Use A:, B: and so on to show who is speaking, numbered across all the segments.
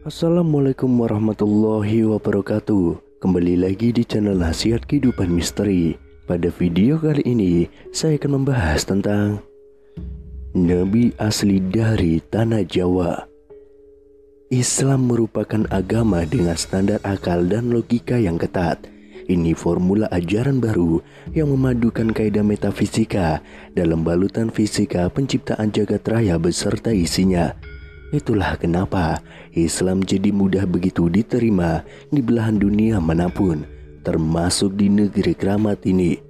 A: Assalamualaikum warahmatullahi wabarakatuh. Kembali lagi di channel Nasihat Kehidupan Misteri. Pada video kali ini saya akan membahas tentang Nabi asli dari Tanah Jawa. Islam merupakan agama dengan standar akal dan logika yang ketat. Ini formula ajaran baru yang memadukan kaidah metafisika dalam balutan fisika penciptaan jagat raya beserta isinya. Itulah kenapa Islam jadi mudah begitu diterima di belahan dunia manapun, termasuk di negeri keramat ini.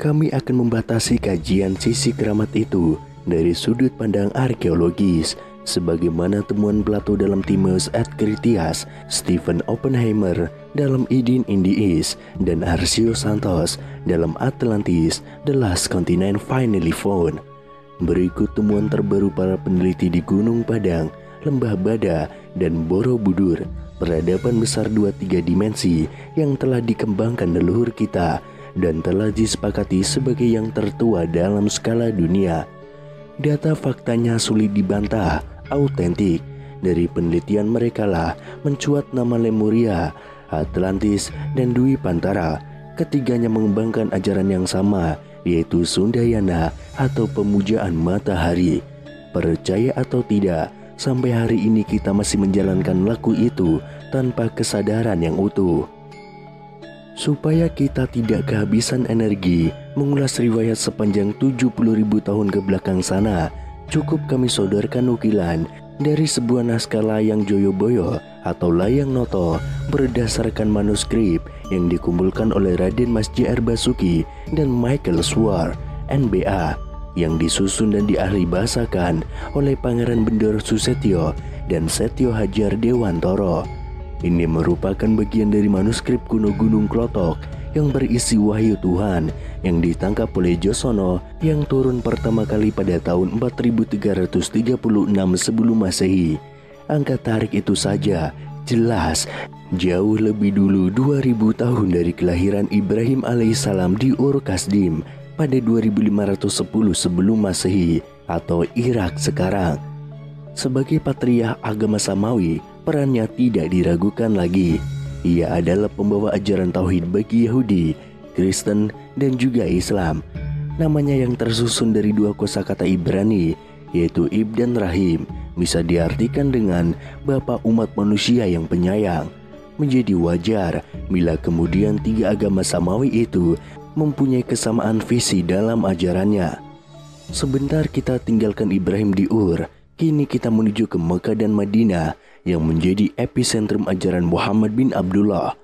A: Kami akan membatasi kajian sisi keramat itu dari sudut pandang arkeologis, sebagaimana temuan Plato dalam Timaeus et Critias, Stephen Oppenheimer dalam Idin Indiis, dan Arcio Santos dalam Atlantis, The Last Continent Finally Found. Berikut temuan terbaru para peneliti di Gunung Padang, Lembah Bada, dan Borobudur, peradaban besar 2-3 dimensi yang telah dikembangkan leluhur kita dan telah disepakati sebagai yang tertua dalam skala dunia. Data faktanya sulit dibantah, autentik. Dari penelitian mereka lah mencuat nama Lemuria, Atlantis, dan Dwi Pantara. Ketiganya mengembangkan ajaran yang sama, yaitu Sundayana atau pemujaan matahari. Percaya atau tidak, sampai hari ini kita masih menjalankan laku itu tanpa kesadaran yang utuh. Supaya kita tidak kehabisan energi mengulas riwayat sepanjang 70.000 tahun ke belakang sana, cukup kami sodorkan nukilan dari sebuah naskah Layang Joyoboyo atau Layang Noto berdasarkan manuskrip yang dikumpulkan oleh Raden Mas J.R. Basuki dan Michael Swar, NBA, yang disusun dan diahli bahasakan oleh Pangeran Bendor Susetyo dan Setyo Hajar Dewantoro. Ini merupakan bagian dari manuskrip kuno Gunung Klotok yang berisi wahyu Tuhan yang ditangkap oleh Josono yang turun pertama kali pada tahun 4336 sebelum Masehi. Angka tarik itu saja jelas jauh lebih dulu 2000 tahun dari kelahiran Ibrahim alaihissalam di Ur Kasdim pada 2510 sebelum Masehi atau Irak sekarang. Sebagai patriark agama Samawi, perannya tidak diragukan lagi. Ia adalah pembawa ajaran tauhid bagi Yahudi, Kristen, dan juga Islam. Namanya yang tersusun dari dua kosakata Ibrani, yaitu Ib dan Rahim, bisa diartikan dengan Bapa umat manusia yang penyayang. Menjadi wajar bila kemudian tiga agama Samawi itu mempunyai kesamaan visi dalam ajarannya. Sebentar kita tinggalkan Ibrahim di Ur, kini kita menuju ke Mekah dan Madinah yang menjadi epicentrum ajaran Muhammad bin Abdullah.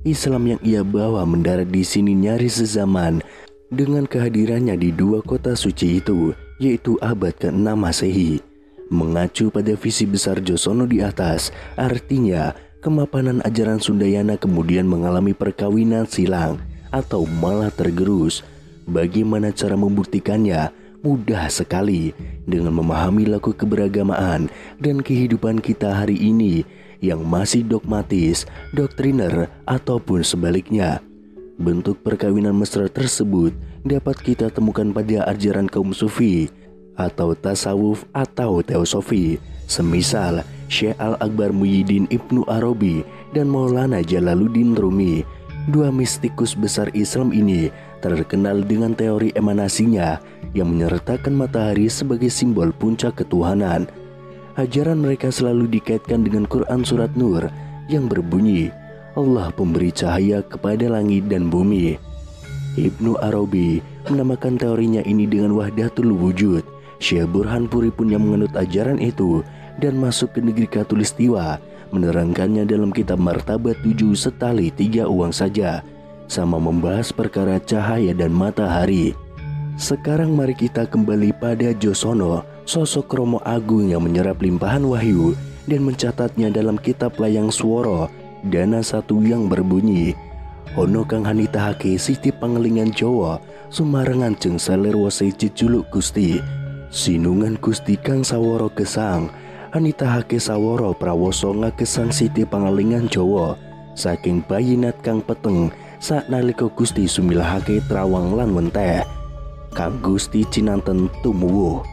A: Islam yang ia bawa mendarat di sini nyaris sezaman dengan kehadirannya di dua kota suci itu, yaitu abad ke-6 Masehi. Mengacu pada visi besar Josono di atas, artinya kemapanan ajaran Sundayana kemudian mengalami perkawinan silang atau malah tergerus. Bagaimana cara membuktikannya? Mudah sekali dengan memahami laku keberagamaan dan kehidupan kita hari ini yang masih dogmatis, doktriner, ataupun sebaliknya. Bentuk perkawinan mesra tersebut dapat kita temukan pada ajaran kaum sufi atau tasawuf atau teosofi, semisal Syekh Al-Akbar Muhyiddin Ibnu Arabi dan Maulana Jalaluddin Rumi. Dua mistikus besar Islam ini terkenal dengan teori emanasinya yang menyertakan matahari sebagai simbol puncak ketuhanan. Ajaran mereka selalu dikaitkan dengan Quran Surat Nur yang berbunyi, Allah pemberi cahaya kepada langit dan bumi. Ibnu Arabi menamakan teorinya ini dengan Wahdatul Wujud. Syekh Burhanpuri pun yang menganut ajaran itu dan masuk ke negeri Khatulistiwa menerangkannya dalam kitab Martabat 7 Setali 3 Uang Saja, sama membahas perkara cahaya dan matahari. Sekarang mari kita kembali pada Josono, sosok Romo Agung yang menyerap limpahan wahyu dan mencatatnya dalam kitab Layang Sworo Dana 1 yang berbunyi, Ono kang hanitahake siti pangelingan Jawa, sumarengan jeng salerwo jejuluk Gusti, sinungan Gusti kang saworo gesang, hanitahake saworo prawoso ngagesang siti pangelingan Jawa, saking bayinat kang peteng saknalika Gusti sumilahake trawang lan wenteh, kang Gusti cinanten tumuwuh,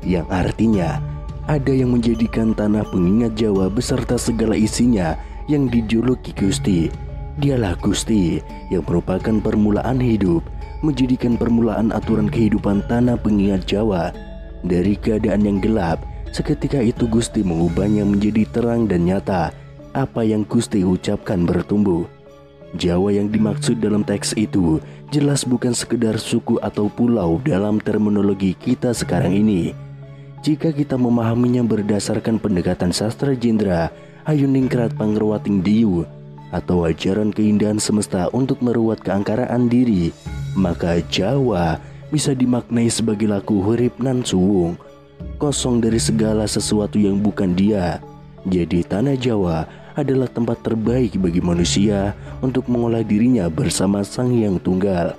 A: yang artinya ada yang menjadikan tanah pengingat Jawa beserta segala isinya yang dijuluki Gusti. Dialah Gusti yang merupakan permulaan hidup, menjadikan permulaan aturan kehidupan tanah pengingat Jawa. Dari keadaan yang gelap, seketika itu Gusti mengubahnya menjadi terang dan nyata. Apa yang Gusti ucapkan bertumbuh. Jawa yang dimaksud dalam teks itu jelas bukan sekedar suku atau pulau dalam terminologi kita sekarang ini. Jika kita memahaminya berdasarkan pendekatan sastra Jendra, Ayuningkrat Pangrewating Diyu, atau ajaran keindahan semesta untuk meruat keangkaraan diri, maka Jawa bisa dimaknai sebagai laku hurip nan suwung, kosong dari segala sesuatu yang bukan dia. Jadi tanah Jawa adalah tempat terbaik bagi manusia untuk mengolah dirinya bersama Sang Hyang Tunggal.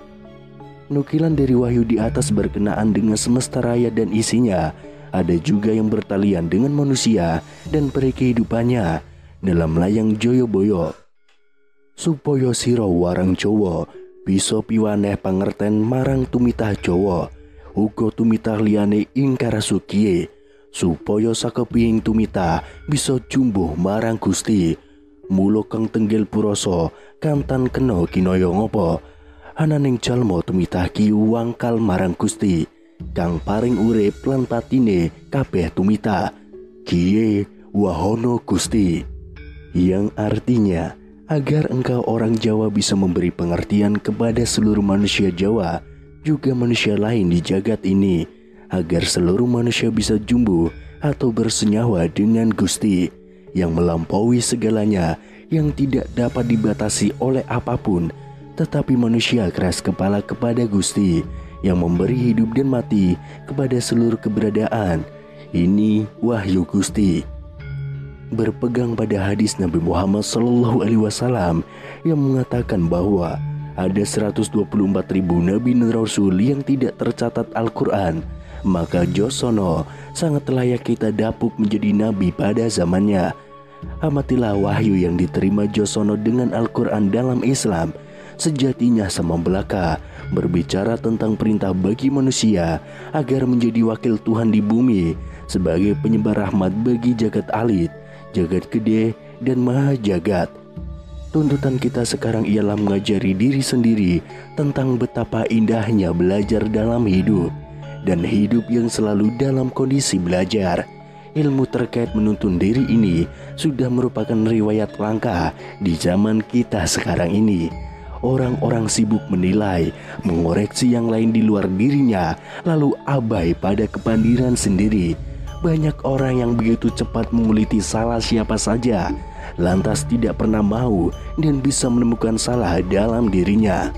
A: Nukilan dari wahyu di atas berkenaan dengan semesta raya dan isinya, ada juga yang bertalian dengan manusia dan peri kehidupannya dalam layang Joyoboyo. Supaya sira warang Jawa bisa piwaneh pangerten marang tumitah Jawa, uga tumitah liyane ing karasukiye, supaya sakeping tumitah bisa jumbuh marang Gusti. Mula kang tenggel purasa kantan kena kinaya ngapa, ananing jalma tumitah ki wangkal marang Gusti kang paring urip lan patine kabeh tumitah. Kiye wahono Gusti, yang artinya agar engkau orang Jawa bisa memberi pengertian kepada seluruh manusia Jawa, juga manusia lain di jagat ini, agar seluruh manusia bisa jumbuh atau bersenyawa dengan Gusti yang melampaui segalanya, yang tidak dapat dibatasi oleh apapun. Tetapi manusia keras kepala kepada Gusti yang memberi hidup dan mati kepada seluruh keberadaan. Ini wahyu Gusti. Berpegang pada hadis Nabi Muhammad SAW yang mengatakan bahwa ada 124.000 nabi dan rasul yang tidak tercatat Al-Quran, maka Josono sangat layak kita dapuk menjadi nabi pada zamannya. Amatilah wahyu yang diterima Josono dengan Al-Quran dalam Islam. Sejatinya sama belaka berbicara tentang perintah bagi manusia agar menjadi wakil Tuhan di bumi sebagai penyebar rahmat bagi jagat alit, jagat gede, dan maha jagat. Tuntutan kita sekarang ialah mengajari diri sendiri tentang betapa indahnya belajar dalam hidup, dan hidup yang selalu dalam kondisi belajar. Ilmu terkait menuntun diri ini sudah merupakan riwayat langka di zaman kita sekarang ini. Orang-orang sibuk menilai, mengoreksi yang lain di luar dirinya, lalu abai pada kepandiran sendiri. Banyak orang yang begitu cepat menguliti salah siapa saja, lantas tidak pernah mau dan bisa menemukan salah dalam dirinya.